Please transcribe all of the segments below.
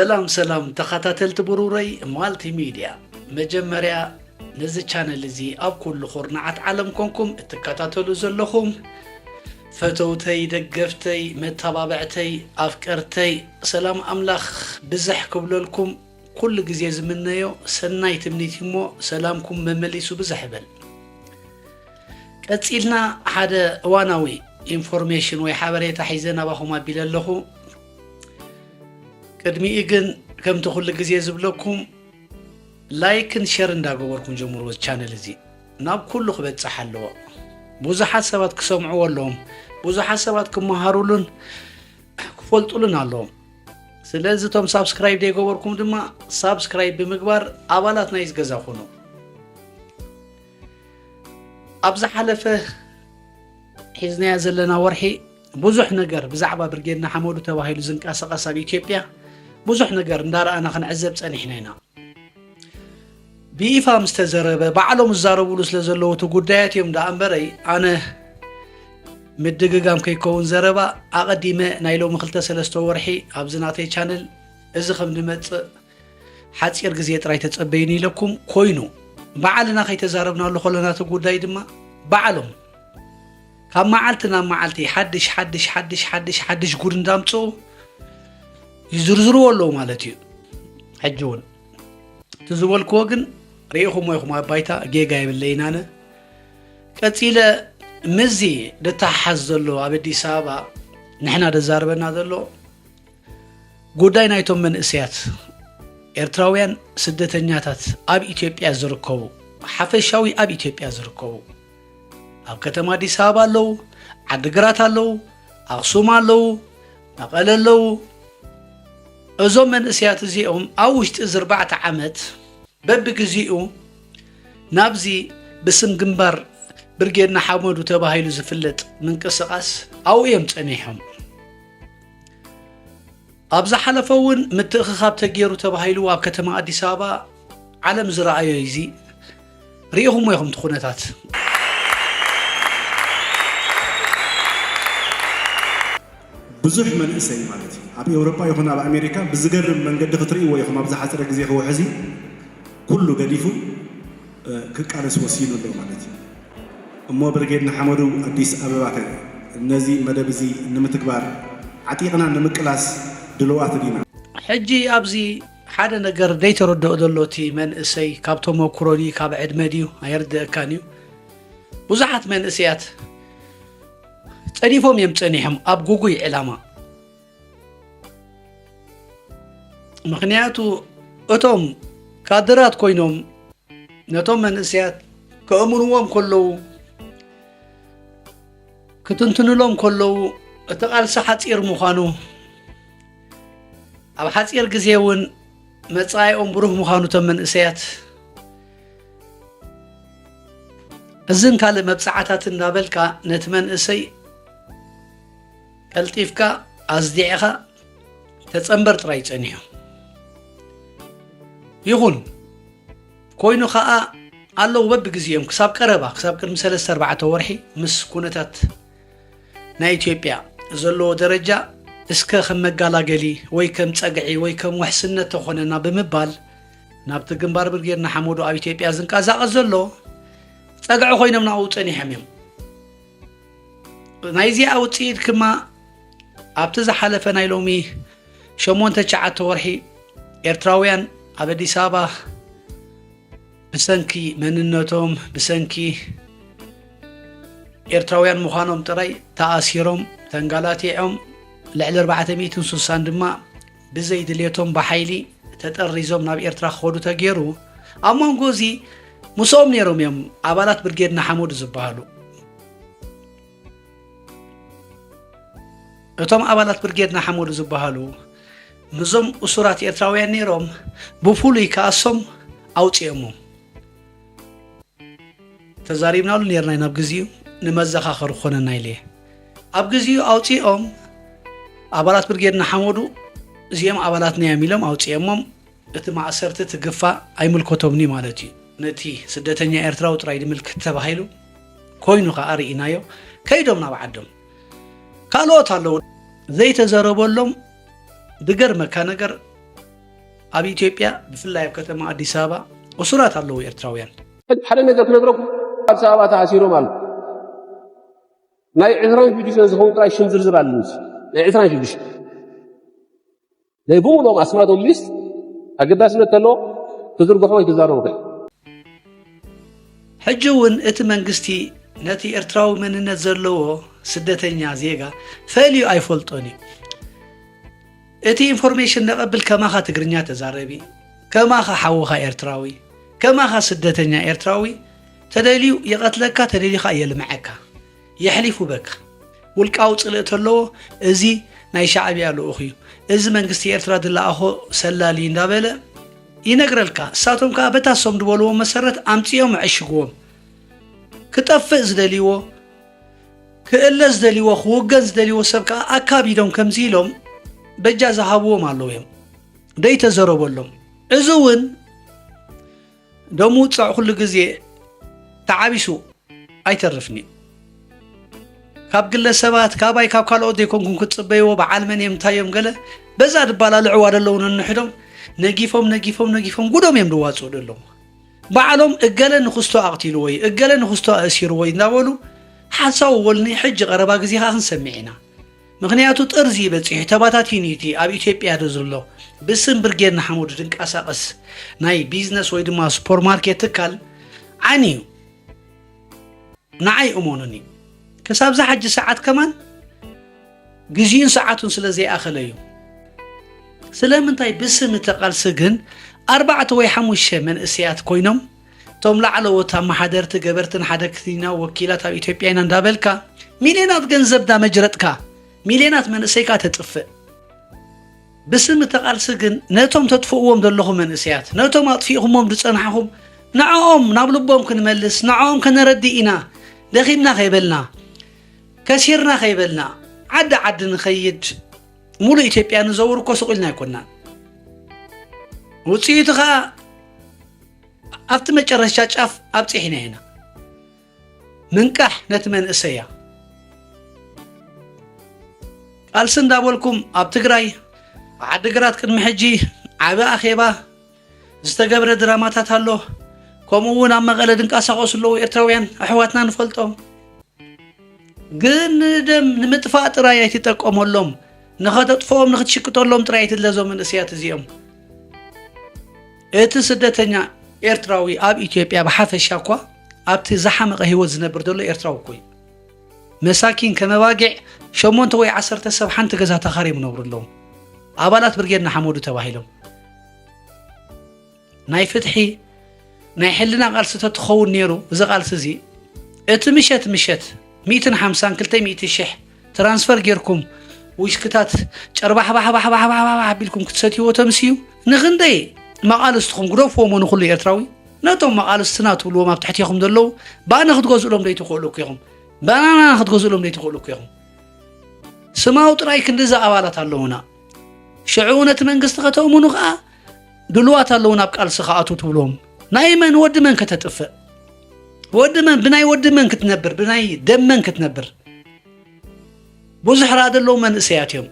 ሰላም ተኸታተልቲ ብሩረይ ማልቲ ሚድያ መጀመርያ ነዚ ቻነል እዚ ኣብ ኩሉ ኹርናዓት ዓለም ኮንኩም እትከታተሉ ዘለኹም ፈተውተይ ደገፍተይ መተባብዕተይ ኣፍቀርተይ ሰላም ኣምላኽ ብዝሕ ክብለልኩም ኩሉ ግዜ ዝምነዮ ሰናይ ትምኒት እሞ ሰላምኩም መመሊሱ ብዝሕ ይበል ቀፂልና ሓደ እዋናዊ ኢንፎርሜሽን ወይ ሓበሬታ ሒዘና ባኹም ኣቢለ ኣለኹ ቅድሚ ግን ከምቲ ኩሉ ግዜ ዝብለኩም ላይክን ሼር እንዳገበርኩም ጀምሩ ቻነል እዚ ናብ ኩሉ ክበፅሕ ኣለዎ ብዙሓት ሰባት ክሰምዑ ኣለዎም ብዙሓት ሰባት ክመሃሩሉን ክፈልጡሉን ኣለዎም ስለዚ ቶም ሳብስክራይብ ደይገበርኩም ድማ ሳብስክራይብ ብምግባር ኣባላት ናይ ዝገዛ ኹኑ ኣብዛ ሓለፈ ሒዝናያ ዘለና ወርሒ ብዙሕ ነገር ብዛዕባ ብርጌድና ሓመዱ ተባሂሉ ዝንቀሳቐስ ኣብ ኢትዮጵያ ብዙሕ ነገር እንዳረኣና ክንዕዘብ ፀኒሕና ኢና ብይፋ ምስተዘረበ ባዕሎም ዝዛረብሉ ስለዘለዉ እቲ ጉዳያት እዮም ዳ እምበረይ ኣነ ምድግጋም ከይከውን ዘረባ ኣቐዲመ ናይ ሎሚ 2-3 ወርሒ ኣብ ዝናተይ ቻነል እዚ ከም ንመፅእ ሓፂር ግዜ ጥራይ ተፀበይኒ ኢለኩም ኮይኑ በዓልና ከይተዛረብናሉ ከለና እቲ ጉዳይ ድማ በዓሎም ካብ መዓልቲ ናብ መዓልቲ ሓድሽ ጉድ እንዳምፅኡ ይዝርዝሩ ኣለዉ ማለት እዩ ሕጂ እውን ትዝበልክዎ ግን ርኢኹም ወይኹም ኣባይታ ጌጋ የብለይን ኣነ ቀፂለ ምዚ ደተሓሓዝ ዘሎ ኣብ ኣዲስ ኣበባ ንሕና ደዛርበና ዘሎ ጉዳይ ናይቶም መንእሰያት ኤርትራውያን ስደተኛታት ኣብ ኢትዮጵያ ዝርከቡ ሓፈሻዊ ኣብ ኢትዮጵያ ዝርከቡ ኣብ ከተማ ኣዲስ ኣበባ ኣለዉ ዓዲግራት ኣለዉ ኣኽሱም ኣለዉ መቐለ ኣለዉ እዞም መንእሰያት እዚኦም ኣብ ውሽጢ 4 ዓመት በብግዚኡ ናብዚ ብስም ግንባር ብርጌድና ሓመዱ ተባሂሉ ዝፍለጥ ምንቅስቓስ ኣብኡ እዮም ፀኒሖም ኣብ ዝሓለፈ እውን ምትእኽኻብ ተገይሩ ተባሂሉ ኣብ ከተማ ኣዲስ ኣበባ ዓለም ዝረኣዮ እዚ ርኢኹም ወይኹም እቲ ኩነታት ብዙሕ መንእሰይ ማለት እዩ ኣብ ኤውሮጳ ይኹን ኣብ ኣሜሪካ ብዝገርም መንገዲ ክትርእይዎ ኢኹም ኣብ ዝሓፀረ ግዜ ክውሕዚ ኩሉ ገዲፉ ክቃለስ ወሲኑ ኣሎ ማለት እዩ እሞ ብርጌድና ሓመዱ ኣዲስ ኣበባ ነዚ መደብ እዚ ንምትግባር ዓጢቕና ንምቅላስ ድልዋት ዲና ሕጂ ኣብዚ ሓደ ነገር ደይተረድኦ ዘሎ እቲ መንእሰይ ካብቶም መኩሮኒ ካብ ዕድመ ድዩ ኣይርድአካን እዩ ብዙሓት መንእሰያት ፀኒፎም እዮም ፀኒሖም ኣብ ጉጉይ ዕላማ ምክንያቱ እቶም ካድራት ኮይኖም ነቶም መንእሰያት ከእምንዎም ከለዉ ክትንትንሎም ከለዉ እቲ ቃልሲ ሓፂር ምዃኑ ኣብ ሓፂር ግዜ እውን መፃኢኦም ብሩህ ምዃኑ እቶም መንእሰያት እዝን ካልእ መብፃዕታት እንዳበልካ ነቲ መንእሰይ ቀልጢፍካ ኣዝዲዕኻ ተፀንበር ጥራይ ፀኒሖም ይኹን ኮይኑ ከዓ ኣለዉ በብግዚኦም ክሳብ ቀረባ ክሳብ ቅድሚ 3-4 ወርሒ ምስ ኩነታት ናይ ኢትዮጵያ ዘለዎ ደረጃ እስከ ከም መጋላገሊ ወይ ከም ፀግዒ ወይ ከም ውሕስነት ተኾነና ብምባል ናብቲ ግንባር ብርጌድና ሓመዱ ኣብ ኢትዮጵያ ዝንቀሳቐስ ዘሎ ፀግዒ ኮይኖም ናብኡ ፀኒሖም እዮም ናይዚኣ ውፅኢት ድማ ኣብቲ ዝሓለፈ ናይ ሎሚ 8-9 ወርሒ ኤርትራውያን ኣብ ኣዲስ ኣበባ ብሰንኪ መንነቶም ብሰንኪ ኤርትራውያን ምዃኖም ጥራይ ተኣሲሮም ተንጋላቲዖም ልዕሊ 460 ድማ ብዘይድልየቶም ብሓይሊ ተጠሪዞም ናብ ኤርትራ ክኸዱ ተገይሩ ኣብ መንጎ እዚ ምስኦም ነይሮም እዮም ኣባላት ብርጌድና ሓመዱ ዝበሃሉ እቶም ኣባላት ብርጌድና ሓመዱ ዝበሃሉ ምዞም እሱራት ኤርትራውያን ነይሮም ብፍሉይ ከኣሶም ኣውፅኦሞም ተዛሪብናሉ ነርናይ ናብ ግዚኡ ንመዘኻኸሪ ኮነና ኢለ ኣብ ግዚኡ ኣውፅኦም ኣባላት ብርጌድና ሓመዱ እዚኦም ኣባላት ነዮም ኢሎም ኣውፅኦሞም እቲ ማእሰርቲ ትግፋእ ኣይምልከቶምኒ ማለት እዩ ነቲ ስደተኛ ኤርትራዊ ጥራይ ድምልክት ተባሂሉ ኮይኑ ከዓ ርኢናዮ ከይዶም ናብ ዓዶም ካልኦት ኣለዉ ዘይተዘረበሎም دقر مكان نجر ኣብ ኢትዮጵያ ብፍላይ ኣብ ከተማ ኣዲስ ኣበባ እሱራት ኣለዉ ኤርትራውያን ሓደ ነገር ክነግረኩም ኣዲስ ኣበባ ተኣሲሮም ኣሎ ናይ 26 ዝኸውን ጥራይ ሽም ዝርዝር ኣሎ ናይ 26 ናይ ብምሎም ኣስማቶም ሊስት ኣገዳስነት ተሎ ተዝርግሖ ወይ ተዛረቡ ሕጂ እውን እቲ መንግስቲ ነቲ ኤርትራዊ መንነት ዘለዎ ስደተኛ ዜጋ ፈልዩ ኣይፈልጦን እዩ እቲ ኢንፎርሜሽን ነቐብል ከማኻ ትግርኛ ተዛረቢ ከማኻ ሓውኻ ኤርትራዊ ከማኻ ስደተኛ ኤርትራዊ ተደልዩ ይቐትለካ ተደልዩኻ የልምዐካ የሕሊፉ በካ ውልቃዊ ፅልእ ተለዎ እዚ ናይ ሻዕብያ ልኡኽ እዩ እዚ መንግስቲ ኤርትራ ድለኣኾ ሰላሊ እንዳበለ ይነግረልካ እሳቶም ከዓ በታሶም ድበልዎ መሰረት ኣምፅኦም ዕሽግዎም ክጠፍእ ዝደልይዎ ክእለ ዝደልይዎ ክውገን ዝደልይዎ ሰብ ከዓ ኣካቢዶም ከምዚ ኢሎም በጃ ዝሃብዎም ኣለዉ እዮም ደይተዘረበሎም እዚ እውን ደሞ ውፃዕ ኩሉ ግዜ ተዓቢሱ ኣይተርፍኒ ካብ ግለሰባት ካባይ ካብ ካልኦት ዘይኮንኩም ክትፅበይዎ በዓል መን እዮም እንታዮም ገለ በዛ ድባላልዕዋ ደለውን እንሕዶም ነጊፎም ጉዶም እዮም ድዋፅኡ ደለዉ ባዕሎም እገለ ንኽስቶ ኣቕቲሉ ወይ እገለ ንኽስቶ ኣእሲሩ ወይ እንዳበሉ ሓሳቡ ወልኒ ሕጂ ቀረባ ግዜ ካ ክንሰሚዕ ኢና ምክንያቱ ጥርዚ ይበፂሑ ተባታቲኒቲ ኣብ ኢትዮጵያ ዘሎ ብስም ብርጌድና ሓሙድ ድንቀሳቐስ ናይ ቢዝነስ ወይ ድማ ሱፐርማርኬት ትካል ዓንዩ ንዓይ እሞኑኒ ክሳብ ዝሓጂ ሰዓት ከማን ግዜን ሰዓቱን ስለ ዘይኣኸለ እዩ ስለምንታይ ብስም ተቃልሲ ግን 4 ወይ 5 መንእስያት ኮይኖም ቶም ላዕለዎት ኣመሓደርቲ ገበርትን ሓደክቲና ወኪላት ኣብ ኢትዮጵያ ኢና እንዳበልካ ሚልዮናት ገንዘብ ዳመጅረጥካ ሚልዮናት መንእሰይካ ተጥፍእ ብስም ተቃልሲ ግን ነቶም ተጥፍእዎም ዘለኹም መንእስያት ነቶም ኣጥፊእኹሞም ድፀናሕኹም ንዓኦም ናብ ልቦም ክንመልስ ንዓኦም ከነረዲ ኢና ደኺምና ከይበልና ከሲርና ከይበልና ዓዲ ንኸይድ ሙሉ ኢትዮጵያ ንዘውር እኮ ስቑልና ኣይኮንናን ውፅኢቱ ከዓ ኣብቲ መጨረሻ ጫፍ ኣብፂሕና ኢና ምንቃሕ ነቲ መንእሰያ ቃልሲ እንዳበልኩም ኣብ ትግራይ ዓዲግራት ቅድሚ ሕጂ ዓብ ኣኼባ ዝተገብረ ድራማታት ኣሎ ከምኡ እውን ኣብ መቐለ ድንቀሳቐሱ ኣለዉ ኤርትራውያን ኣሕዋትና ንፈልጦም ግን ደም ንምጥፋእ ጥራይ ኣይትጠቀመሎም ንኸተጥፍኦም ንኽትሽቅጠሎም ጥራይ ኣይትለዞም መንእስያት እዚኦም እቲ ስደተኛ ኤርትራዊ ኣብ ኢትዮጵያ ብሓፈሻ እኳ ኣብቲ ዝሓመቐ ህይወት ዝነብር ዘሎ ኤርትራዊ እኮ እዩ መሳኪን ከመባጊዕ 8 ወይ 10 ሰብ ሓንቲ ገዛ ተኻሪም ነብሩ ኣለዉ ኣባላት ብርጌድና ሓመዱ ተባሂሎም ናይ ፍትሒ ናይ ሕልና ቃልሲ ተትኸውን ነይሩ እዚ ቃልሲ እዚ እቲ ምሸት 150 200 ሽሕ ትራንስፈር ጌርኩም ውሽክታት ጨርባሕባሕባሕባሕባሕ ቢልኩም ክትሰትይዎ ተምስዩ ንኽንደይ መቃልስትኩም ግደፍዎም ንኹሉ ኤርትራዊ ነቶም መቃልስትና ትብልዎም ኣብ ትሕቲኹም ዘለዉ ባና ክትገዝኡሎም ደይትኽእሉ እኮ ኢኹም ባናና ክትገዝኡሎም ደይትኽእሉ እኮ ኢኹም ስማው ጥራይ ክንዲዛ ኣባላት ኣለውና ሽዑ ነቲ መንግስቲ ከተእምኑ ከዓ ድልዋት ኣለውን ኣብ ቃልሲ ከኣቱ ትብልዎም ናይ መን ወዲ መን ከተጥፍእ ወዲ መን ብናይ ወዲ መን ክትነብር ብናይ ደም መን ክትነብር ብዙሕ ራ ዘለዉ መንእሰያት እዮም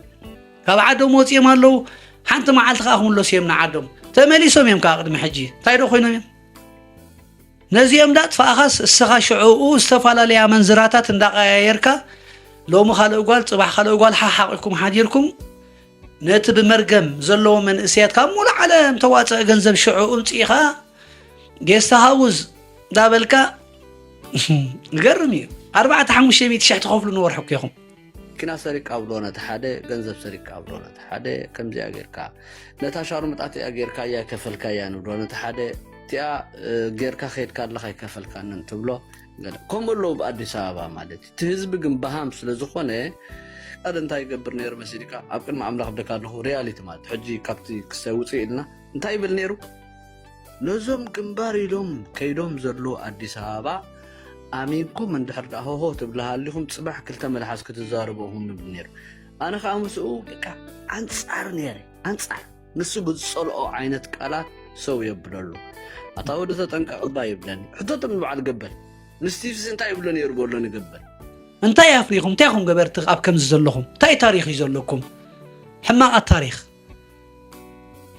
ካብ ዓዶም ወፂኦም ኣለዉ ሓንቲ መዓልቲ ከዓ ክምለሱ እዮም ንዓዶም ተመሊሶም እዮም ከዓ ቅድሚ ሕጂ እንታይ ዶ ኮይኖም እዮም ነዚኦም ዳጥፋእኻስ እስኻ ሽዑኡ ዝተፈላለያ መንዝራታት እንዳቀያየርካ ሎሚ ካልእ እጓል ፅባሕ ካልእ እጓል ሓሓቂኩም ሓዲርኩም ነቲ ብመርገም ዘለዎ መንእስያት ካብ ሙሉእ ዓለም ተዋፅአ ገንዘብ ሽዑኡ እንፅኢኻ ጌስት ሃውስ ዳበልካ ገርም እዩ 4-500 ሽሕ ትኸፍሉ ንወርሑ እኮ ኢኹም كنا سرق أبلونا تحدي جنزب سرق أبلونا تحدي كم زي أجيركا نتاشر متأتي أجيركا يا كفل كيا نبلونا تحدي تيا جيركا خير كارلا خي كفل كان نتبلو كم اللو بأدي سابا مالتي تهزب جنبهم سلزخونه أدن تاي قبر نيرو مسيركا أبكن ما عمله بدك له رياليتي مال حجي كابتي كسوتي إلنا نتاي بالنيرو لازم جنباري لهم كيدهم زرلو أدي سابا أمينكم من دحر هو تبلها لهم تصبح كلتا ملحس كتزاربوهم بالنير أنا خامسو أنصار نيري أنصار نسو بتصلقوا عينت كالات سو يبللو أطاود تتنقع أبا يبلني حتى من بعد قبل نستيفز انتا يبلني يربولني قبل انتا يافريكم تايكم قبرت أب كم زلهم تاي تاريخ يزلكم حماق التاريخ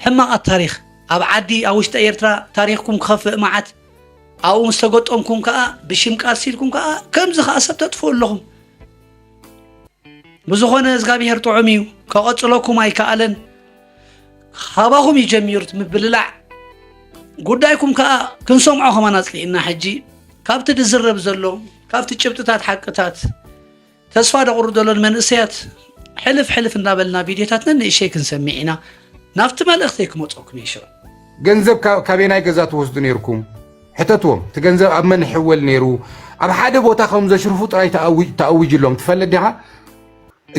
حماق التاريخ أب عدي أوش تأيرترا تاريخكم خفق معت أو مستقطعكم كأ بشيم كأسيلكم كأ كم زخ أسبت تفول لهم بزخونة زغابي هرتو عميو كأطلقكم أي كألن خباهم يجميرت مبللع قدايكم كأ كنسمعوهم أنا إن حجي كابت تزرب زلو كابت تشبتات حقتات تسفى دغور دولن منسيات حلف نابلنا فيديوهاتنا نشي كنسمعنا نافت مالختيكم وصوكم يشو ገንዘብ ካቤናይ ገዛት ወስዱ ነርኩም ሕተትዎም ትገንዘብ ኣብ መን ሕወል ነይሩ ኣብ ሓደ ቦታ ከም ዘሽርፉ ጥራይ ተኣውጅሎም ትፈልጥ ዲኻ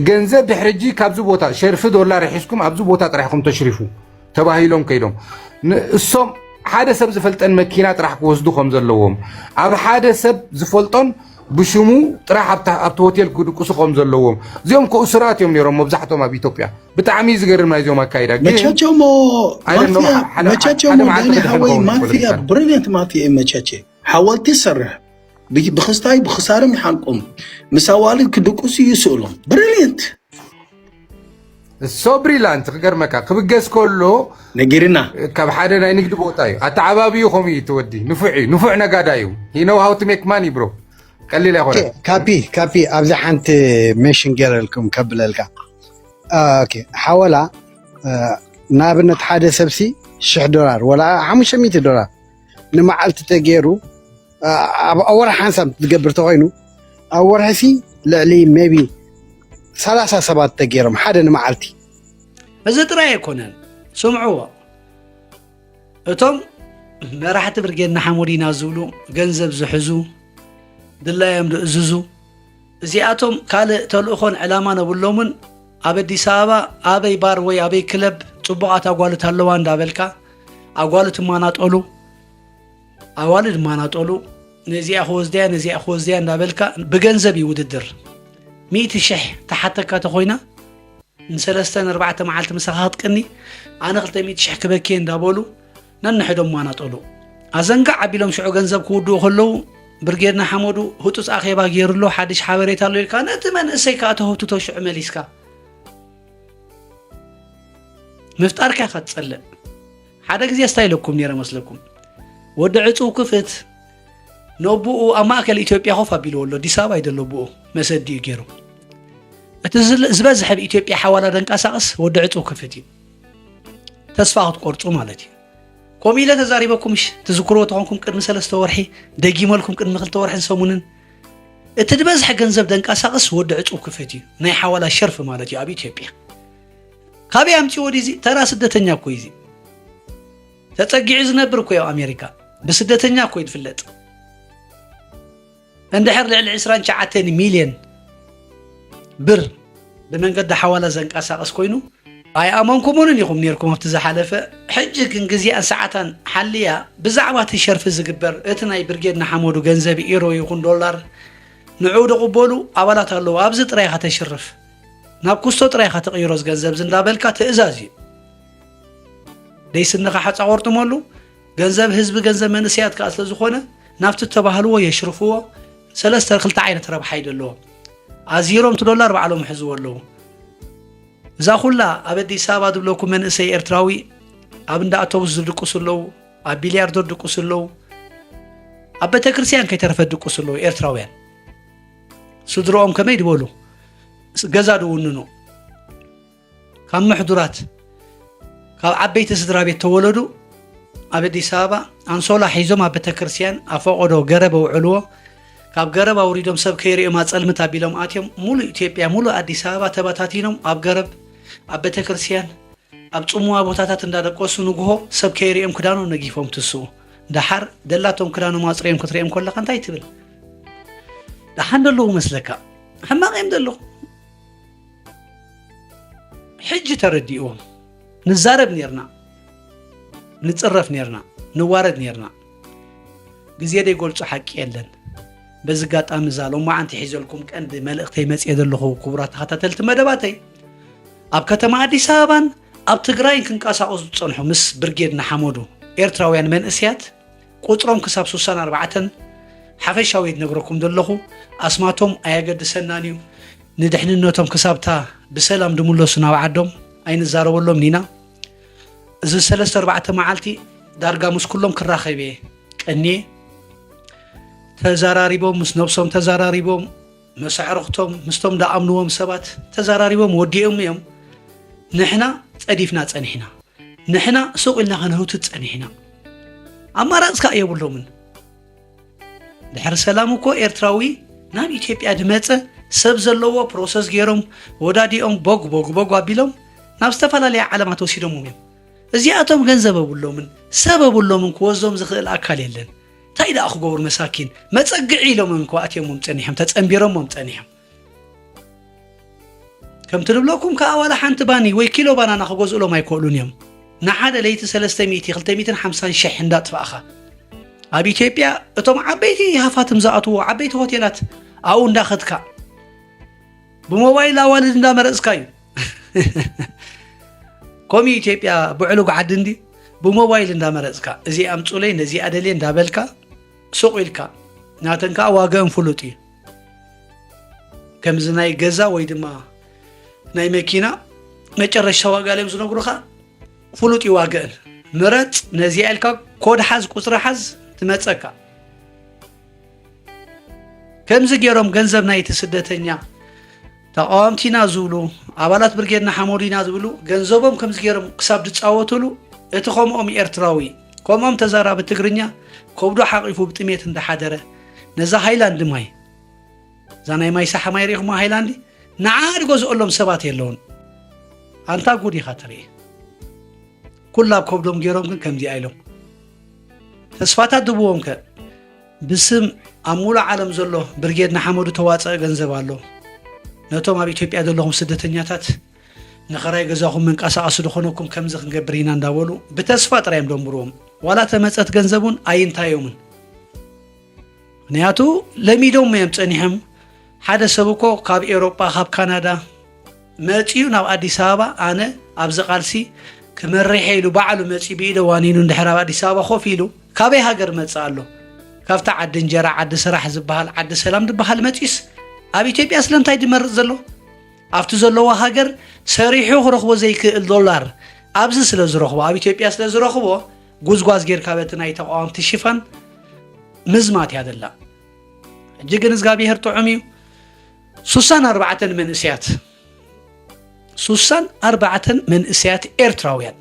ገንዘብ ድሕርጂ ካብዚ ቦታ ሸርፊ ዶላር ሒስኩም ኣብዚ ቦታ ጥራይኩም ተሽሪፉ ተባሂሎም ከይዶም እሶም ሓደ ሰብ ዝፈልጠን መኪና ጥራሕ ክወስዱ ከም ዘለዎም ኣብ ሓደ ሰብ ዝፈልጦን ብሽሙ ጥራሕ ኣብቲ ሆቴል ክድቁሱ ከም ዘለዎም እዚኦም ከኡስራት እዮም ነይሮም መብዛሕትኦም ኣብ ኢትዮጵያ ብጣዕሚ ዝገርም ናይ እዚኦም ኣካይዳ መቻቸሞ ማፊያ ብሪልየንት ማፊያ መቻቸ ሓወልቲ ይሰርሕ ብክስታይ ብክሳርም ይሓንቆም ምሳዋልድ ክድቁሱ ይስእሎም ብሪልየንት ሶ ብሪላንት ክገርመካ ክብገስ ከሎ ነጊርና ካብ ሓደ ናይ ንግዲ ቦታ እዩ ኣተዓባቢዩ ከምኡ እዩ ትወዲ ንፉዕ ነጋዳ እዩ ሂ ኖው ሃው ቱ ሜክ ማኒ ብሮ قليل يا اخويا كابي ابزح انت ميشن جيرلكم كبللك اوكي حولا نابنت حدا سبسي $1 ولا $500 نمعلت تغيرو اول حسب تقبر توينو اول حسي لعلي ميبي 37 تغيرهم حدا نمعلتي بس تراي يكونن سمعوا اتم راحت برجينا حمودينا زولو ገንዘብ زحزو دلايم دززو زياتهم قال تلوخون علامه نبلومن اب اديس ابا ابي بار وي ابي كلب صبقات اغوالت هلوا اندابلكا اغوالت ماناطولو نزي اخوزديا اندابلكا بغنزب يوددر 100 شح تحتك تخوينا نسلستن 4 معلت مسخات قني انا 200 شح كبكي اندابولو ننحدم ماناطولو ازنقع عبيلهم شعو غنزب كودو خلو برجيرنا حمودو هوتوس اخيبا غيرلو حدش حبريتا لو كان اتمن اسيكا تهوتو توشع مليسكا مفتاركا ختصلق حدا غزي استايلكم نيره مسلكم ودعصو كفت نوبو اماكل اثيوبيا خوفا بيلولو ديسابا يدلبو مسدي غيرو اتزل زبزح باثيوبيا حوالا دنقاساس ودعصو كفتي تسفاوت قرصو مالتي كوميلا تزاريبكمش تذكروا تكونكم قدم 3 ورحي دغيملكم قدم 2 ورحي سمونن اتدبزح ገንዘብ دنقاساقس ودعصو كفتي ناي حوالا شرف مالتي ابي اثيوبيا كابي امتي وديزي ترى سدتኛ كويزي تصقيع زنبر كو يا امريكا بسدتኛ كو يتفلط اندحر لعل 29 مليون بر بمنقد حوالا زنقاساقس كوينو اي امانكمون يقوم نيركم افتزحلفه حجك انغزيا ساعتان حليا بزعوات الشرف زغبر اتناي برجيدنا حمودو غنزب ايرو يكون دولار نعود قبولو ابلات الله ابز طريقه تشرف ناب كوستو طريقه تقيروز غنزب زندابلكا تازازي ليسنخ حصاورتو مولو غنزب حزب غنزب منسيات كاسل زخونه نافت تباهلو يشرفو ثلاثه خلت عينه ربح يدلو ازيروم $1 بعلوم حزولو زاخولا ابدي سابا دبلوكم من اسي ارتراوي ابندا اتوبس دقسلو ابيلياردو دقسلو ابته كريستيان كيترفد دقسلو ارتراويان سدروم كميد بولو غزادو وننو كم محضرات كاب عبيت سدرا بيت تولدو ابدي سابا انصولا حيزوم ابته كريستيان افقدو غربو علو كاب غرب اوريدوم سب كيري ما صلمتا بيلوم اتيم مولو اثيوبيا مولو اديس ابا تباتاتينوم اب غرب ابته كريستيان اب صموا بوتاتات اندادقوسو نغو سب كيريم كدانو نغيفوم تسو دحر دلاتهم كدانو ماصريم كتريم كل قنتاي تبل دحندلو مسلكا حماقيم دلو حج ترديهم نزارب نيرنا نتصرف نيرنا نوارد نيرنا غزيده يقولص حق يلن بزغاط امزالو ما انت حيزلكم قند ملختي مصي دلخو كبرات خاتتلت مدباتي اب كتما اديس ابان اب تግራይ ክንቃሳቀሱ ጽንሑ ምስ ብርጌድና ሓሞዱ ኤርትራውያን መንእስያት ቁጥሮም ክሳብ 64 ሓፈሻዊ ነግረኩም ደለኹ ኣስማቶም ኣያገድሰናን እዩ ንድሕንነቶም ክሳብታ ብሰላም ድምለሱ ናብ ዓዶም ኣይንዛረበሎም ኒና እዚ 3-4 መዓልቲ ዳርጋ ምስ ኩሎም ክራኸብ እየ ቀኒ ተዘራሪቦም ምስ ነብሶም ተዘራሪቦም መስዕርኽቶም ምስቶም ዳኣምንዎም ሰባት ተዘራሪቦም ወዲኦም እዮም ንሕና ፀዲፍና ፀኒሕና ንሕና ሱቕ ኢልና ክንህውት ፀኒሕና ኣማራፅካ የብሎምን ድሕሪ ሰላም እኮ ኤርትራዊ ናብ ኢትዮጵያ ድመፀ ሰብ ዘለዎ ፕሮሰስ ገይሮም ወዳዲኦም ቦግ ኣቢሎም ናብ ዝተፈላለዩ ዓለማት ወሲዶም እዮም እዚኣቶም ገንዘብ የብሎምን ሰብ የብሎምን ክወዞም ዝኽእል ኣካል የለን እንታይ ደኣ ክገብሩ መሳኪን መፀግዒ ኢሎም እንኳኣትዮም ፀኒሖም ተፀንቢሮም ፀኒሖም ከምቲ ንብለኩም ከዓ ዋላ ሓንቲ ባኒ ወይ ኪሎ ባናና ክገዝእሎም ኣይክእሉን እዮም ንሓደ ለይቲ 300-250 ሽሕ እንዳጥፋእኻ ኣብ ኢትዮጵያ እቶም ዓበይቲ ሃፋትም ዝኣትዎ ዓበይቲ ሆቴላት ኣብኡ እንዳኸድካ ብሞባይል ኣዋልድ እንዳመረፅካ እዩ ኮሚ ኢትዮጵያ ብዕሉግ ዓዲ እንዲ ብሞባይል እንዳመረፅካ እዚ ኣምፁለይ ነዚ ኣደልየ እንዳበልካ ሱቕ ኢልካ ናተን ከዓ ዋጋኦም ፍሉጥ እዩ ከምዚ ናይ ገዛ ወይ ድማ ናይ መኪና መጨረሻ ዋጋ ለም ዝነግሩኻ ፍሉጥ እዩ ዋጋን ምረፅ ነዚ ኢልካ ኮድ ሓዝ ቁፅሪ ሓዝ ትመፀካ ከምዚ ገይሮም ገንዘብ ናይቲ ስደተኛ ተቃዋምቲና ዝብሉ ኣባላት ብርጌድና ሓሞዲና ዝብሉ ገንዘቦም ከምዚ ገይሮም ክሳብ ድፃወትሉ እቲ ከምኦም ኤርትራዊ ከምኦም ተዛራቢ ትግርኛ ከብዶ ሓቂፉ ብጥሜት እንዳሓደረ ነዛ ሃይላንድ ማይ እዛ ናይ ማይ ሳሓ ማይ ሪኢኹማ ሃይላንድ ንዓድ ገዝኦሎም ሰባት የለውን ኣንታ ጉድ ኢኻ ትርኢ ኩላብ ከብዶም ገይሮም ግን ከምዚ ኢሎም ተስፋታት ድብዎም ከ ብስም ኣብ ሙሉእ ዓለም ዘሎ ብርጌድና ሓመዱ ተዋፅአ ገንዘብ ኣሎ ነቶም ኣብ ኢትዮጵያ ዘለኹም ስደተኛታት ንኸራይ ገዛኹም መንቀሳቐሱ ድኾነኩም ከምዚ ክንገብር ኢና እንዳበሉ ብተስፋ ጥራዮም ደንብርዎም ዋላ ተመፀት ገንዘቡን ኣይንታዮምን ምክንያቱ ለሚዶም እዮም ፀኒሖም ሓደ ሰብ እኮ ካብ ኤውሮጳ ካብ ካናዳ መፂኡ ናብ ኣዲስ ኣበባ ኣነ ኣብዚ ቃልሲ ክመሪሐ ኢሉ ባዕሉ መፂ ብኢደ ዋኒኑ እንድሕር ኣብ ኣዲስ ኣበባ ኮፍ ኢሉ ካበይ ሃገር መፅእ ኣሎ ካብታ ዓዲ እንጀራ ዓዲ ስራሕ ዝበሃል ዓዲ ሰላም ዝበሃል መፂስ ኣብ ኢትዮጵያ ስለምንታይ ድመርፅ ዘሎ ኣብቲ ዘለዎ ሃገር ሰሪሑ ክረኽቦ ዘይክእል ዶላር ኣብዚ ስለ ዝረኽቦ ኣብ ኢትዮጵያ ስለ ዝረኽቦ ጉዝጓዝ ጌርካ በቲ ናይ ተቃዋምቲ ሽፋን ምዝማት እያ ዘላ ሕጂ ግን እግዚኣብሔር ጥዑም እዩ 64 መንእስያት ኤርትራውያን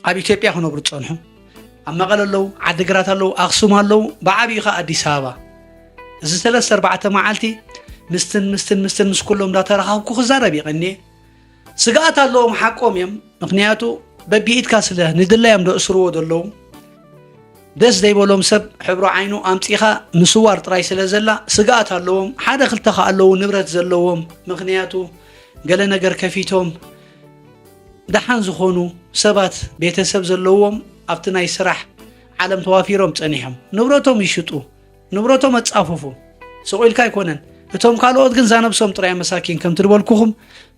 ኣብ ኢትዮጵያ ክነብሩ ፀንሑ ኣብ መቐለ ኣለው ዓዲግራት ኣለው ኣክሱም ኣለው ብዓብይኻ ኣዲስ ኣበባ እዚ 3-4 መዓልቲ ምስትን ምስ ኩሎም እንዳተረኻብኩ ክዛረብ ይቐኒ ስጋኣት ኣለዎም ሓቆም እዮም ምክንያቱ በቢኢትካ ስለ ንድላዮም ደእስርዎ ዘለዉ ደስ ዘይበሎም ሰብ ሕብሮ ዓይኑ ኣምፂኻ ምስዋር ጥራይ ስለ ዘላ ስጋኣት ኣለዎም ሓደ ክልተ ኸ ኣለዉ ንብረት ዘለዎም ምክንያቱ ገለ ነገር ከፊቶም ደሓን ዝኾኑ ሰባት ቤተሰብ ዘለዎም ኣብቲ ናይ ስራሕ ዓለም ተዋፊሮም ፀኒሖም ንብረቶም ይሽጡ ንብረቶም ኣፃፉፉ ስቑኢልካ ኣይኮነን እቶም ካልኦት ግን ዛነብሶም ጥራይ መሳኪን ከም ትድበልኩኹም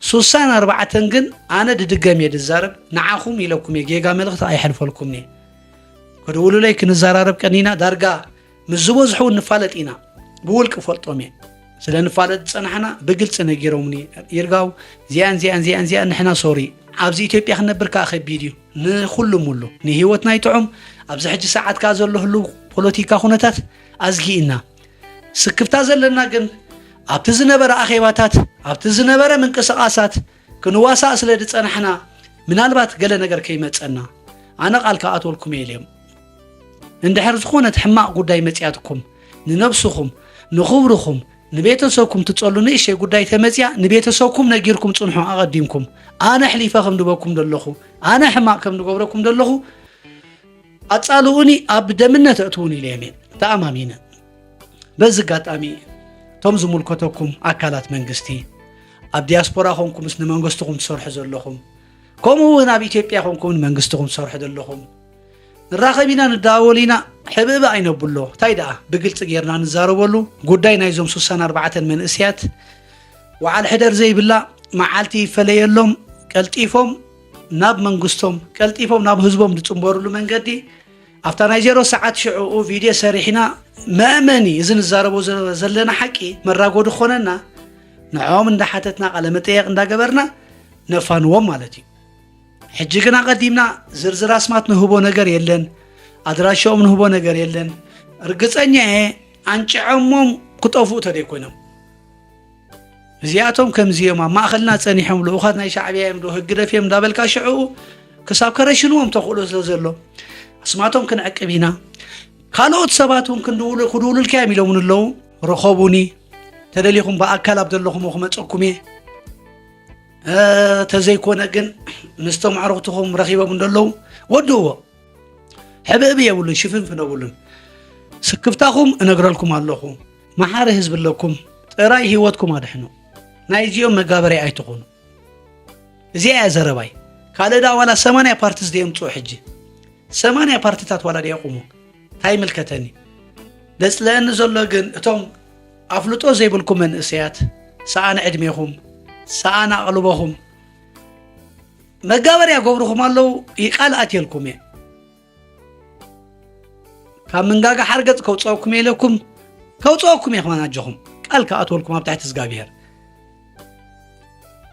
64 ግን ኣነ ድድገም እየ ድዛረብ ንዓኹም ኢለኩም እየ ጌጋ መልእኽቲ ኣይሕልፈልኩምኒ ክድውሉለይ ክንዘራረብ ቀኒና ዳርጋ ምስ ዝበዝሑ ንፋለጥ ኢና ብውልቂ ፈልጦም እየ ስለ ንፋለጥ ፀናሕና ብግልፂ ነጊሮምኒ ይርጋው ዚያን ንሕና ሶሪ ኣብዚ ኢትዮጵያ ክነብር ከዓ ከቢድ እዩ ንኩሉም ሙሉ ንሂወት ናይ ጥዑም ኣብዚ ሕጂ ሰዓት ከዓ ዘለህሉ ፖለቲካ ኩነታት ኣዝጊኢና ስክፍታ ዘለና ግን ኣብቲ ዝነበረ ኣኼባታት ኣብቲ ዝነበረ ምንቅስቓሳት ክንዋሳእ ስለ ድፀናሕና ምናልባት ገለ ነገር ከይመፀና ኣነ ቃል ከኣትወልኩም እየ ኢልዮም እንድሕር ዝኾነት ሕማቕ ጉዳይ መፅያትኩም ንነብስኹም ንኽብርኹም ንቤተሰብኩም ትፀሉ ንእሽተይ ጉዳይ ተመፅያ ንቤተሰብኩም ነጊርኩም ፅንሑ ኣቐዲምኩም ኣነ ሕሊፈ ከም ድበኩም ደለኹ ኣነ ሕማቕ ከም ንገብረኩም ደለኹ ኣፃልኡኒ ኣብ ደምነት እትውን ኢልዮም እየ ተኣማሚነ በዚ ኣጋጣሚ ቶም ዝምልከተኩም ኣካላት መንግስቲ ኣብ ዲያስፖራ ኾንኩምስ ንመንግስትኩም ትሰርሑ ዘለኹም ከምኡ እውን ኣብ ኢትዮጵያ ኾንኩም ንመንግስትኩም ትሰርሑ ዘለኹም ንራኸቢና ንዳወሊና ሕብብ ኣይነብሎ እንታይ ደኣ ብግልፂ ጌርና ንዛረበሉ ጉዳይ ናይዞም 64 መንእስያት ወዓል ሕደር ዘይብላ መዓልቲ ይፈለየሎም ቀልጢፎም ናብ መንግስቶም ቀልጢፎም ናብ ህዝቦም ዝፅንበሩሉ መንገዲ ኣብታ ናይ 0 ሰዓት ሽዑኡ ቪድዮ ሰሪሕና መእመኒ እዚ ንዛረቦ ዘለና ሓቂ መራጎዲ ኾነና ንዖም እንዳሓተትና ቃለ መጠየቕ እንዳገበርና ነፋንዎም ማለት እዩ ሕጂ ግና ቀዲምና ዝርዝር ኣስማት ንህቦ ነገር የለን ኣድራሻኦም ንህቦ ነገር የለን እርግፀኛ አንጭዖሞም ክጠፍኡ ተደይኮይኖም እዚኣቶም ከምዚኦም ኣብ ማእኸልና ፀኒሖም ልኡኻት ናይ ሻዕብያ እዮም ዶ ህግ ደፍዮም እንዳበልካ ሽዑ ክሳብ ከረሽንዎም ተኽእሎ ስለ ዘሎ ኣስማቶም ክንዕቅብ ኢና ካልኦት ሰባት እውን ክድውሉልካ እዮም ኢሎም ኣለዉ ረኸቡኒ ተደሊኹም ብኣካል ኣብ ዘለኹም ክመፀኩም እየ ተዘይኮነ ግን ምስቶም ኣዕሩኽትኹም ረኺቦም እንደለዉ ወድዎ ሕብእብ የብሉን ሽፍንፍን የብሉን ስክፍታኹም እነግረልኩም ኣለኹ መሓሪ ህዝቢ ኣለኩም ጥራይ ህይወትኩም ኣድሕኑ ናይ እዚኦም መጋበርያ ኣይትኾኑ እዚኣ እያ ዘረባይ ካልእ ዳ ዋላ 80 ፓርቲስ ደየምፅኡ ሕጂ 80 ፓርቲታት ዋላ ደየቁሙ እንታይ ምልከተኒ ደፅለአኒ ዘሎ ግን እቶም ኣፍልጦ ዘይብልኩም መንእሰያት ሰኣነ ዕድሜኹም ሰኣነ ኣቕልቦኹም መጋበርያ ገብርኹም ኣለዉ ይቃል ኣትየልኩም እየ ካብ መንጋጋ ሓርገፅ ከውፅአኩም ኢለኩም ከውፅአኩም እየ ከማናጀኹም ቃል ከኣትወልኩም ኣብ ታሕቲ እግዚኣብሔር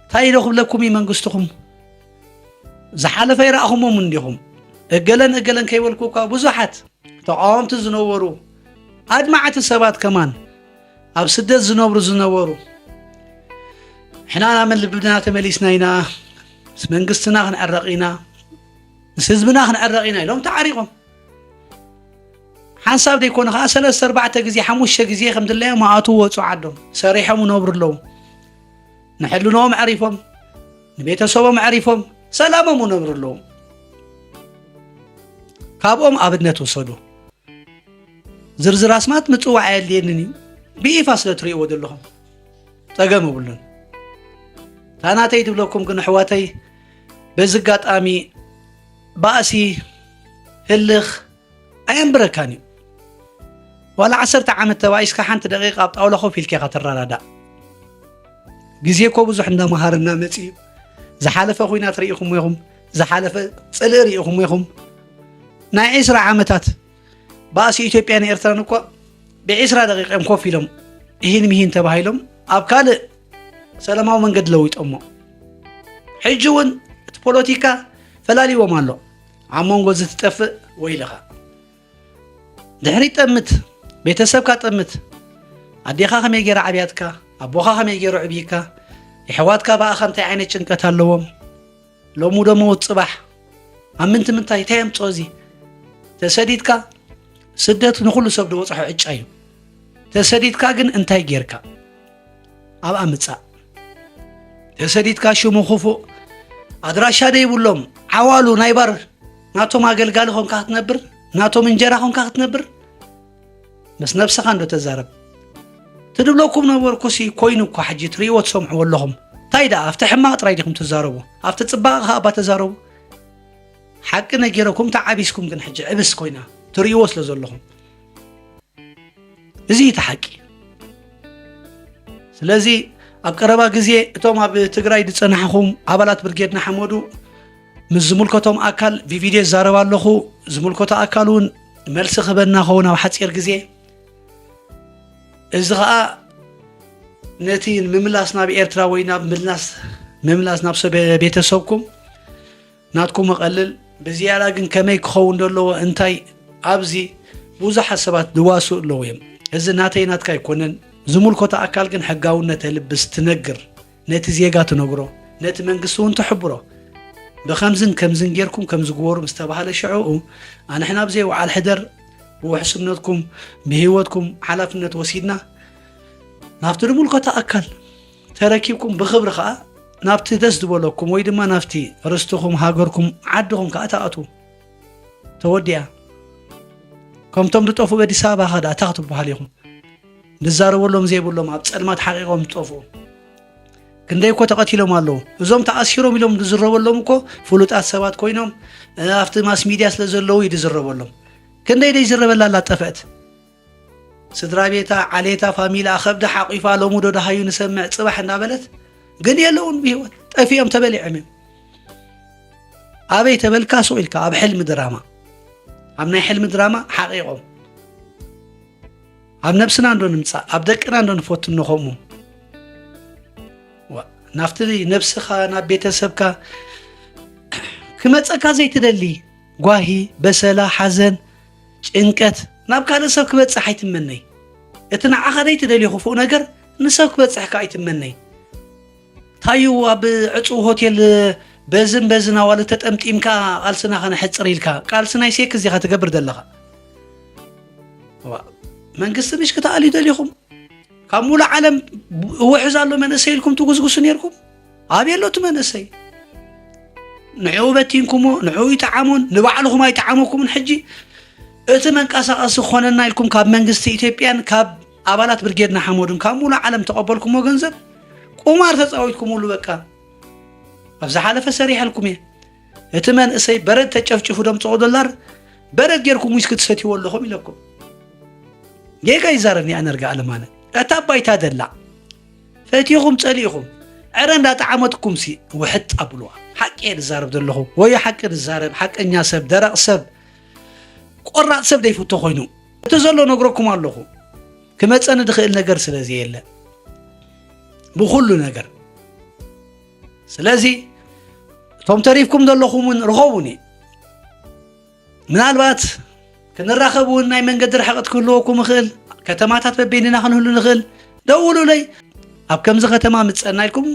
እንታይ ኢለኹም መንግስትኹም ዝሓለፈ ይረኣኹሞም እንዲኹም እገለን ከይበልኩካ ብዙሓት ተቃወምቲ ዝነበሩ ኣድማዓቲ ሰባት ከማን ኣብ ስደት ዝነበሩ ሕና ናብ ልብና ተመሊስና ኢና መንግስትና ክንዕረቕ ኢና ህዝብና ክንዕረቕ ኢና ኢሎም ተዓሪቖም ሓንሳብ ደይኮነ ከዓ 3-4 ግዜ 5 ግዜ ከም ድለዮም ኣቱ ወፁ ዓዶም ሰሪሖም ነብሩ ኣለዉ ንሕልኖም ዕሪፎም ንቤተሰቦም ዕሪፎም ሰላሞም ነብሩ ኣለዉ ካብኦም ኣብነት ወሰዱ ዝርዝር ኣስማት ምፅዋዕ የድልየንን እዩ ብኢፋ ስለ ትሪእዎ ዘለኹም ፀገም የብሉን ታናተይ ትብለኩም ግን ኣሕዋተይ በዚ ኣጋጣሚ ባእሲ ህልኽ ኣየንብረካን እዩ ዋላ 10 ዓመት ተባኢስካ ሓንቲ ደቂቃ ኣብ ጣውላ ኮፍ ኢልካ ኢኻ ትረዳዳእ ግዜ እኮ ብዙሕ እንዳምሃርና መፅኡ ዝሓለፈ ኩናት ርኢኹም ኢኹም ዝሓለፈ ፅልእ ርኢኹም ኢኹም ናይ 20 ዓመታት ባእሲ ኢትዮጵያን ኤርትራን እኳ ብ20 ደቂቃ እዮም ኮፍ ኢሎም ይህን ምሂን ተባሂሎም ኣብ ካልእ ሰላማዊ መንገዲ ለዊጦሞ ሕጂ እውን እቲ ፖለቲካ ፈላሊዎም ኣሎ ኣብ መንጎ ዝትጠፍእ ወይ ኢልኻ ድሕሪ ጠምት ቤተሰብካ ጠምት ኣዴኻ ከመይ ገይራ ዓብያትካ ኣቦኻ ከመይ ገይሩ ዕብይካ የሕዋትካ ባእኻ እንታይ ዓይነት ጭንቀት ኣለዎም ሎሙ ደሞ ፅባሕ ኣብ ምንታይ እንታይ የምፅኦ እዚ ተሰዲድካ ስደት ንኩሉ ሰብ ድበፅሖ ዕጫ እዩ ተሰዲድካ ግን እንታይ ጌርካ ኣብ ኣምፃእ ተሰዲድካ ሽሙ ክፉእ ኣድራሻ ደይብሎም ዓዋሉ ናይ ባር ናቶም ኣገልጋሊ ኾንካ ክትነብር ናቶም እንጀራ ኾንካ ክትነብር ምስ ነብስኻ እንዶ ተዛረብ ትድብለኩም ነበርኩሲ ኮይኑ እኳ ሕጂ ትሪእዎ ትሰምዑ ኣለኹም እንታይ ዳ ኣብቲ ሕማቕ ጥራይ ዲኹም ትዛረቡ ኣብቲ ፅባቐ ኸ ኣባ ተዛረቡ ሓቂ ነጊረኩም ተዓቢስኩም ግን ሕጂ ዕብስ ኮይና ትሪእዎ ስለ ዘለኹም እዚ እቲ ሓቂ ስለዚ ኣብ ቀረባ ግዜ እቶም ኣብ ትግራይ ዝፀናሕኹም ኣባላት ብርጌድና ሓመዱ ምስ ዝምልከቶም ኣካል ብቪድዮ ዝዛረብ ኣለኹ ዝምልከቶ ኣካል እውን መልሲ ክበና ኸውን ኣብ ሓፂር ግዜ እዚ ከዓ ነቲ ምምላስ ናብ ኤርትራ ወይ ናብ ምምላስ ናብ ቤተሰብኩም ናትኩም መቐልል ብዝያዳ ግን ከመይ ክኸውን ዘለዎ እንታይ ኣብዚ ብዙሓት ሰባት ድዋሱ ኣለዉ እዮም እዚ ናተይ ናትካ ኣይኮነን ዝምልከቶ ኣካል ግን ሕጋውነት ልብስ ትነግር ነቲ ዜጋ ትነግሮ ነቲ መንግስቲ እውን ትሕብሮ ብከምዝን ከምዝን ጌርኩም ከም ዝግበሩ ምስ ተባሃለ ሽዑ ኣንሕና ብዘይ ወዓል ሕደር ብውሕስነትኩም ብሂወትኩም ሓላፍነት ወሲድና ናብቲ ዝምልከቶ ኣካል ተረኪብኩም ብክብሪ ከዓ ናብቲ ደስ ዝበለኩም ወይ ድማ ናብቲ ርስትኹም ሃገርኩም ዓድኹም ከዓ ተኣትዉ ተወዲያ ከምቶም ዝጠፍኡ ኣዲስ ኣበባ ኸዳ እታ ክትበሃል ኢኹም ዝዛረበሎም ዘይብሎም ኣብ ፀልማት ሓቂቆም ዝጠፍኡ ክንደይ እኮ ተቐቲሎም ኣለዉ እዞም ተኣሲሮም ኢሎም ዝዝረበሎም እኮ ፍሉጣት ሰባት ኮይኖም ኣብቲ ማስ ሚድያ ስለ ዘለዉ ይዝረበሎም ክንደይ ደይ ዝረበላ ኣላ ጠፍአት ስድራ ቤታ ዓሌታ ፋሚላ ከብዲ ሓቂፋ ሎሙ ዶ ደሃዩ ንሰምዕ ፅባሕ እንዳበለት ግን የለውን ብሂወት ጠፊኦም ተበሊዖም እዮም ኣበይ ተበልካ ሱቕ ኢልካ ኣብ ሕልሚ ድራማ ኣብ ናይ ሕልሚ ድራማ ሓቂቆም ኣብ ነብስና እንዶ ንምፃእ ኣብ ደቅና እንዶ ንፈቱ ንኸሙ ናብቲ ነብስኻ ናብ ቤተሰብካ ክመፀካ ዘይትደሊ ጓሂ በሰላ ሓዘን ጭንቀት ናብ ካልእ ሰብ ክበፅሕ ኣይትመነይ እቲ ንዓኻ ዘይትደልዮ ክፉእ ነገር ንሰብ ክበፅሕካ ኣይትመነይ ታዩ ኣብ ዕፁብ ሆቴል በዝን ኣዋል ተጠምጢምካ ቃልስና ከነሕፅር ኢልካ ቃልሲ ናይ ሴክ እዚኻ ትገብር ዘለኻ መንግስቲ ምሽ ክትኣልዩ ደሊኹም ካብ ሙሉእ ዓለም ውሕዝ ኣሎ መንእሰይ ኢልኩም ትጉስጉሱ ነርኩም ኣብየሎ እቲ መንእሰይ ንዕኡ በቲንኩሞ ንዕኡ ይጠዓሙን ንባዕልኹም ኣይጠዓመኩምን ሕጂ እቲ መንቀሳቐሲ ክኾነና ኢልኩም ካብ መንግስቲ ኢትዮጵያን ካብ ኣባላት ብርጌድና ሓመዱን ካብ ሙሉእ ዓለም ተቐበልኩሞ ገንዘብ ቁማር ተፃዊትኩምሉ በቃ ኣብዛ ሓለፈ ሰሪሐልኩም እየ እቲ መንእሰይ በረድ ተጨፍጭፉ ደምፅኦ ዶላር በረድ ጌርኩም ዊስኪ ትሰትይዎ ኣለኹም ኢለኩም ጌጋ ይዛረብኒ ኣነርጋ ኣለማነ እታ ባይታ ደላ ፈቲኹም ፀሊኢኹም ዕረ እንዳጣዓመትኩም ሲ ውሕጥ ኣብልዋ ሓቂ ዝዛረብ ዘለኹ ወይ ሓቂ ዝዛረብ ሓቀኛ ሰብ ደረቕ ሰብ ቆራፅ ሰብ ደይፍቶ ኮይኑ እቲ ዘሎ ነግረኩም ኣለኹ ክመፀኒ ድኽእል ነገር ስለዚ የለ ብኩሉ ነገር ስለዚ እቶም ተሪፍኩም ዘለኹምን ረኸቡኒ ምናልባት ክንራኸብ እውን ናይ መንገዲ ርሕቐት ክህልወኩም ይኽእል ከተማታት በበይንና ክንህሉ ንኽእል ደውሉለይ ኣብ ከምዚ ከተማ ምፀና ኢልኩም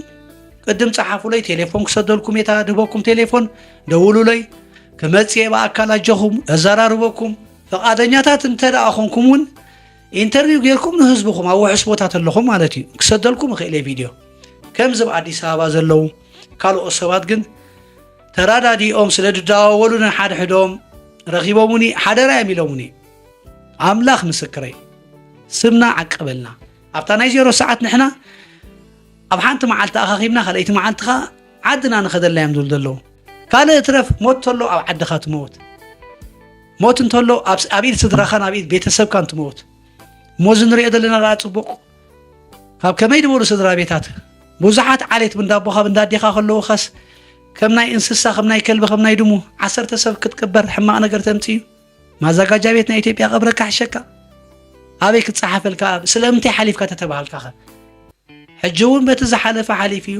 ቅድም ፀሓፉለይ ቴሌፎን ክሰደልኩም የታ ድበኩም ቴሌፎን ደውሉለይ ክመፅየ ብኣካል ኣጀኹም ኣዘራርበኩም ፈቃደኛታት እንተደኣ ኾንኩም እውን ኢንተርቪው ጌርኩም ንህዝብኹም ኣብ ውሕስ ቦታት ኣለኹም ማለት እዩ ክሰደልኩም ይኽእል ቪድዮ ከምዚ ብኣዲስ ኣበባ ዘለው ካልኦት ሰባት ግን ተራዳዲኦም ስለ ድዳዋወሉ ንሓደ ሕዶም ረኺቦሙኒ ሓደራ እዮም ኢሎሙኒ ኣምላኽ ምስክረይ ስምና ዓቀበልና ኣብታ ናይ 0 ሰዓት ንሕና ኣብ ሓንቲ መዓልቲ ኣኻኺብና ካልአይቲ መዓልትኻ ዓድና ንኸደልና እዮም ዝብሉ ዘለዉ ካልእ እትረፍ ሞት እንተሎ ኣብ ዓድኻ ትመውት ሞት እንተሎ ኣብ ኢድ ስድራኻን ኣብ ኢድ ቤተሰብካ እንትመውት ሞዝ ንሪኦ ዘለና ራ ፅቡቕ ካብ ከመይ ድበሉ ስድራ ቤታት ብዙሓት ዓሌት ብንዳቦኻ ብንዳዴኻ ከለዉ ኸስ ከም ናይ እንስሳ ከም ናይ ከልቢ ከም ናይ ድሙ 10 ሰብ ክትቅበር ሕማቕ ነገር ተምፂ እዩ ማዘጋጃ ቤት ናይ ኢትዮጵያ ቀብረካ ሕሸካ ኣበይ ክትፀሓፈልካ ስለምንታይ ሓሊፍካ ተተባሃልካ ኸ ሕጂ እውን በቲ ዝሓለፈ ሓሊፍ እዩ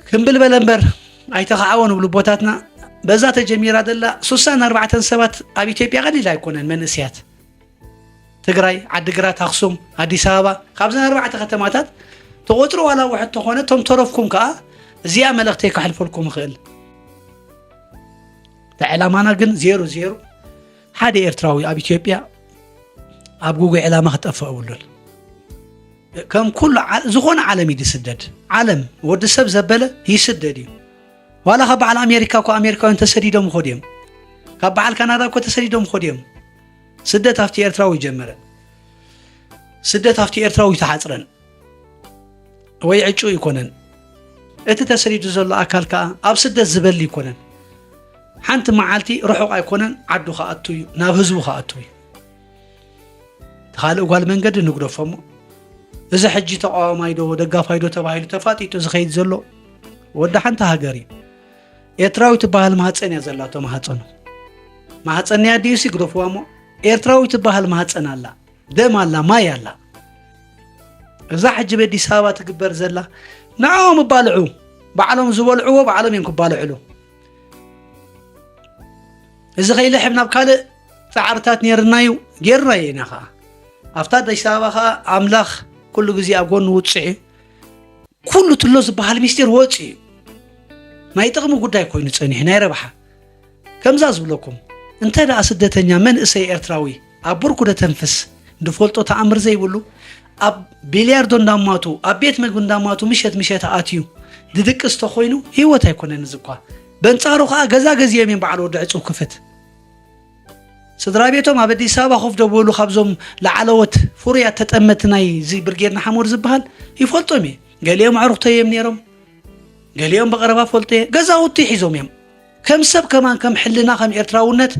ክንብል በለ እምበር ኣይተኸዓወን ብሉ ቦታትና በዛ ተጀሚራ ደላ 64 ሰባት ኣብ ኢትዮጵያ ቀሊል ኣይኮነን መንእስያት ትግራይ ዓዲግራት ኣክሱም ኣዲስ ኣበባ ካብዚ 4 ከተማታት ተቆጥሮ ዋላ ውሕድ ተኾነ ቶም ተረፍኩም ከዓ እዚኣ መልእኽተይ ከሕልፈልኩም ይኽእል ተዕላማና ግን 0 ሓደ ኤርትራዊ ኣብ ኢትዮጵያ ኣብ ጉጉይ ዕላማ ክጠፍእ ኣብሉን ከም ኩሉ ዝኾነ ዓለም ይስደድ ዓለም ወዲ ሰብ ዘበለ ይስደድ እዩ ዋላ ካብ በዓል ኣሜሪካ እኮ ኣሜሪካውያን ተሰዲዶም ይኸዱ እዮም ካብ በዓል ካናዳ እኮ ተሰዲዶም ይኸዱ እዮም ስደት ኣብቲ ኤርትራዊ ጀመረ ስደት ኣብቲ ኤርትራዊ ተሓፅረን ወይ ዕጩ ይኮነን እቲ ተሰዲዱ ዘሎ ኣካል ከዓ ኣብ ስደት ዝበል ይኮነን ሓንቲ መዓልቲ ርሑቕ ኣይኮነን ዓዱ ከኣቱ እዩ ናብ ህዝቡ ከኣቱ እዩ ተኻልእ ጓል መንገዲ ንግደፎሞ እዚ ሕጂ ተቃዋማይ ዶ ደጋፋይ ዶ ተባሂሉ ተፋጢጡ ዝኸይድ ዘሎ ወዲ ሓንቲ ሃገር እዩ ኤርትራዊ ትበሃል ማህፀን እያ ዘላቶ ማህፀን እያ ድዩሲ ግደፍዋ እሞ ኤርትራዊ ትበሃል ማህፀን ኣላ ደም ኣላ ማይ ኣላ እዛ ሕጂ በአዲስ ኣበባ ትግበር ዘላ ንዖም ባልዑ ባዕሎም ዝበልዕዎ ባዕሎም እዮም ክባልዕሉ እዚ ኸይልሕብ ናብ ካልእ ፃዕርታት ነርናዩ ጌርናዮ ኢና ከዓ ኣብታ ኣዲስ ኣበባ ከዓ ኣምላኽ ኩሉ ግዜ ኣብ ጎኑ ውፅዕ እዩ ኩሉ ትሎ ዝበሃል ሚስጢር ወፂ እዩ ናይ ጥቕሚ ጉዳይ ኮይኑ ፀኒሑ ናይ ረብሓ ከምዛ ዝብለኩም እንተ ደኣ ስደተኛ መንእሰይ ኤርትራዊ ኣብ ቡርኩ ደተንፍስ ድፈልጦ ተኣምር ዘይብሉ ኣብ ቢልያርዶ እንዳማቱ ኣብ ቤት ምግቢ እንዳማቱ ምሸት ኣትዩ ድድቅስ ተኾይኑ ህይወት ኣይኮነን እዚ እኳ በንጻሩ ከዓ ገዛ ገዚኦም እዮም በዓል ወዲ ዕፁብ ክፍት ስድራ ቤቶም ኣብ ኣዲስ ኣበባ ኮፍ ደብሉ ካብዞም ላዕለወት ፍሩያት ተጠመቲ ናይ ዚ ብርጌድና ሓሞድ ዝበሃል ይፈልጦም እየ ገሊኦም ኣዕሩኽቶ እዮም ነይሮም ገሊኦም በቐረባ ፈልጦ እየ ገዛውቲ ሒዞም እዮም ከም ሰብ ከማን ከም ሕልና ከም ኤርትራውነት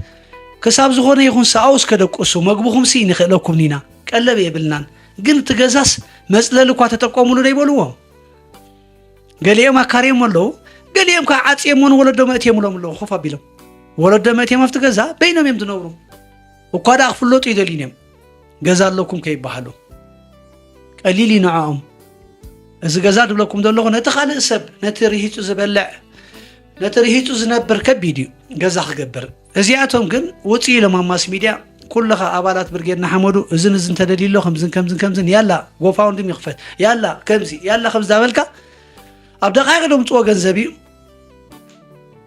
ክሳብ ዝኾነ ይኹን ሰኣውስ ከደቁሱ መግብኹም ሲ ንኽእለኩም ኒና ቀለብ የብልናን ግን እቲ ገዛስ መፅለሊ እኳ ተጠቀሙሉ ደይበልዎም ገሊኦም ኣካርዮም ኣለዉ ገሊኦም ከዓ ዓፅየሞን ወለዶ መእትዮም ብሎም ኣለዉ ኮፍ ኣቢሎም ወለዶ መእትዮም ኣብቲ ገዛ በይኖም እዮም ዝነብሩ እኳ ዳ ክፍለጡ ይደልዩን እዮም ገዛ ኣለኩም ከይበሃሉ ቀሊል ይንዕኦም እዚ ገዛ ድብለኩም ዘለኹ ነቲ ካልእ ሰብ ነቲ ርሂፁ ዝበልዕ نترهيت زنبر كبيديو جزاخ جبر زياتهم جن وتيله مع ماس ميديا كلها أبالات برجينا حمودو زن تدليل له كمزن يلا جو فاوندي مخفت يلا كمزي يلا خمس دابلك أبدأ قاعدهم توجن زبي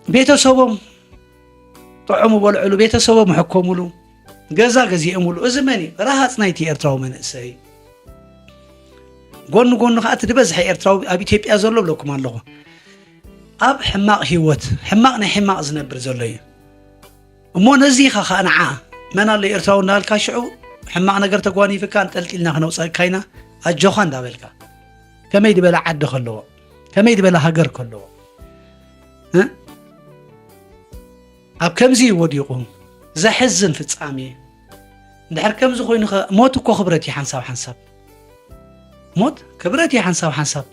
بيته صوبهم طعموا بالعلو بيته صوبهم حكموا له جزي أمولو زماني راحت نايتي إرتراو من السي قولنا خاطر تبزح إرتراو أبي تيب أزلو لكم الله أب حماق هيوت حماق زنبر زلي مو نزيخة خانعة من اللي إرتراو نال كاشعو حماق نقر تقواني فكان تلت لنا خنوصا كاينة الجوخان دابلكا كما يدي بلا عد خلوه كما يدي بلا هجر كلوه ها أب كمزي وديقهم زحزن في تصامي ندحر كمزي خوينو موت كو خبرتي حنساب موت كبرتي حنساب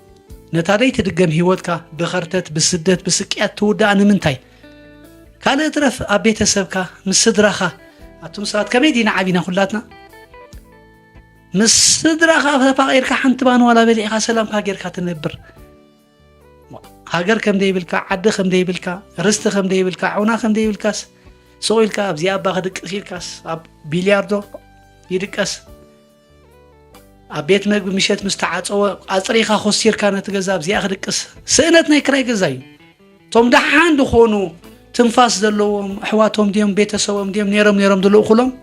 نتادي تدقم هيوتكا بخرتت بسدت بسكيات تودا أنا منتاي كان يترف أبيت سبكا مسدرخا أتم ساعات كميدي نعبينا خلاتنا مسدرخا فقيركا حنتبان ولا بليخا سلام هاجركا تنبر هاجر كم دي بالكا عد خم دي بالكا رست خم دي بالكا عونا خم دي بالكاس سويلكا بزياب باخدك خيركاس أب بلياردو يدكاس أبيت مج مشيت مستعد أو أطريقة خسير كانت جذاب زي أخذ القص سنتنا يكري جزاي توم ده عنده خونو تنفاس دلوهم حواتهم ديم بيت سوام ديم نيرم دلو خلهم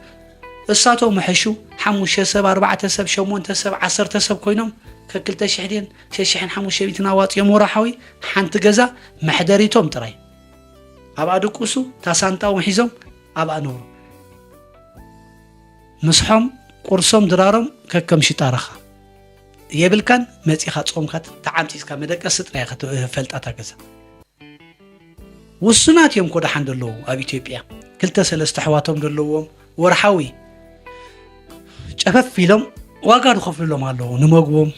الساتهم محشو حموش سب 4 سب 8 سب 10 سب كوينهم ككل تشحدين شحن حموش بيتنا واط يوم راحوي حنت جزا محدريتهم تراي أبا دكوسو تاسانتا وحيزهم أبا نور مسحهم قرصهم درارهم ككم شي طارخه يبلكن مصيخه صومكات تعامتيسكا مدقس طريخه فلطاتا كذا وسنات يوم كود حندلو اب اثيوبيا كلتا سلست حواتهم دلوهم ورحاوي ጨፈፍ ይሎም ዋጋ ድኸፍልሎም ኣለዎ ንመግቦም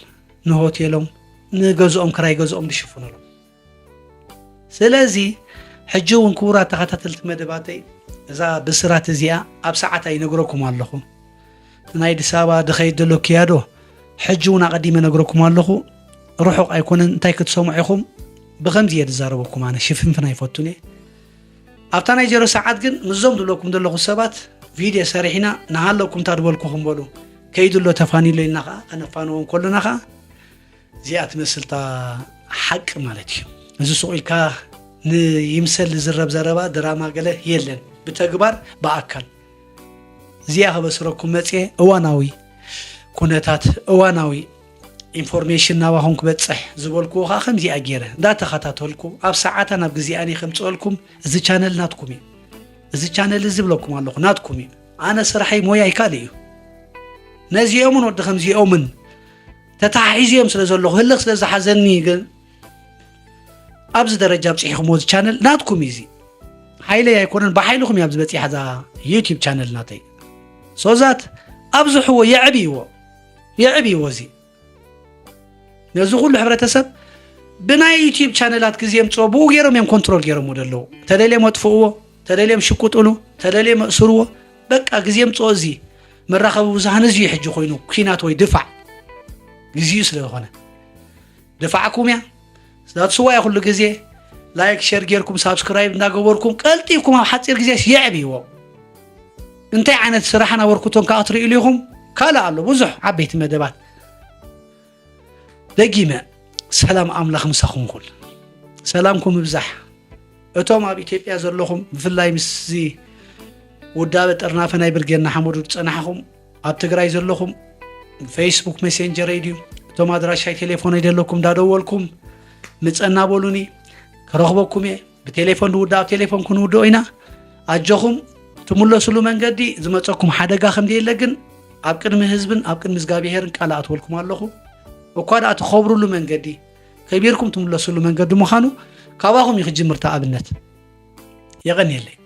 ንሆቴሎም ንገዝኦም ክራይ ገዝኦም ድሽፍኑሎም ስለዚ ሕጂ እውን ክቡራት ተኸታተልቲ መደባተይ እዛ ብስራት እዚኣ ኣብ ሰዓት ኣይነግረኩም ኣለኹ ናይ አዲስ አበባ ድኸይድ ደሎ ክያዶ ሕጂ እውን ኣቐዲመ ነግረኩም ኣለኹ ሩሑቕ ኣይኮነን እንታይ ክትሰምዑ ኢኹም ብኸምዚ እየ ዝዛረበኩም ኣነ ሽፍንፍን ኣይፈቱን እየ ኣብታ ናይ ጀሮ ሰዓት ግን ምዞም ድለኩም ዘለኹ ሰባት ቪድዮ ሰሪሕና ንሃለኩም ታድበልኩኹም በሉ ከይድሎ ተፋኒሎ ኢልና ኸ ከነፋንዎም ከለና ኸ እዚኣ ትመስልታ ሓቂ ማለት እዩ እዚ ስቑኢልካ ንይምሰል ዝረብ ዘረባ ድራማ ገለ የለን ብተግባር በኣካል እዚኣ ኸበስረኩም መፅአ እዋናዊ ኩነታት እዋናዊ ኢንፎርሜሽን ናባኹም ክበፅሕ ዝበልኩ ኸ ከምዚኣ ገይረ እንዳተኸታተልኩ ኣብ ሰዓታ ናብ ግዜኣኒ ከምፅአልኩም እዚ ቻነል ናትኩም እዩ እዚ ቻነል ዝብለኩም ኣለኹ ናትኩም እዩ ኣነ ስራሐይ ሞያ ይካል እዩ ነዚኦምን ወዲ ከምዚኦምን ተታሒዝዮም ስለ ዘለኹ ህልኽ ስለ ዝሓዘኒ ግን ኣብዚ ደረጃ በፂሕኹም እዚ ቻነል ናትኩም እዩ ሃይለይ ኣይኮነን ብሓይልኩም እዩ ኣብ ዝበፂሕ ዛ ዩቲዩብ ቻነል ናተይ ሶዛት ኣብዝሕዎ የዕብይዎ እዚ ነዚ ኩሉ ሕብረተሰብ ብናይ ዩቲዩብ ቻነላት ግዜ ምፅኦ ብኡ ገይሮም እዮም ኮንትሮል ገይሮምዎ ደለዉ ተደልዮም መጥፍእዎ ተደልዮም ሽቁጥሉ ተደልዮም መእስርዎ በቃ ግዜ ምፅኦ እዚ መራኸቢ ብዙሓን እዚ ሕጂ ኮይኑ ኩናት ወይ ድፋዕ ግዜኡ ስለዝኾነ ድፋዕኩም እያ ስዳትስዋ ያ ኩሉ ግዜ ላይክ ሸር ጌርኩም ሳብስክራይብ እንዳገበርኩም ቀልጢፍኩም ኣብ ሓፂር ግዜ የዕብይዎ እንታይ ዓይነት ስራሕና ወርክቶን ከዓ ትርእሉ ኢኹም ካልእ ኣሎ ብዙሕ ዓበይቲ መደባት ደጊመ ሰላም ኣምላኽ ምሳኹም ኩል ሰላምኩም ይብዛሕ እቶም ኣብ ኢትዮጵያ ዘለኹም ብፍላይ ምስዚ ውዳበ ጠርናፈ ናይ ብርጌና ሓመዱ ፀናሕኹም ኣብ ትግራይ ዘለኹም ፌስቡክ ሜሴንጀር ሬድዮ እቶም ኣድራሻይ ቴሌፎን ኣይደለኩም እንዳደወልኩም ምፀና በሉኒ ክረኽበኩም እየ ብቴሌፎን ንውዳእ ኣብ ቴሌፎን ክንውድኦ ኢና ኣጀኹም ትምለስሉ መንገዲ ዝመፀኩም ሓደጋ ከምዚ የለ ግን ኣብ ቅድሚ ህዝብን ኣብ ቅድሚ እግዚኣብሔርን ቃል ኣትወልኩም ኣለኹ እኳ ደኣ ትኸብሩሉ መንገዲ ከቢርኩም ትምለስሉ መንገዲ ምዃኑ ካባኹም ይኽጅምር ተኣብነት የቐኒየለይ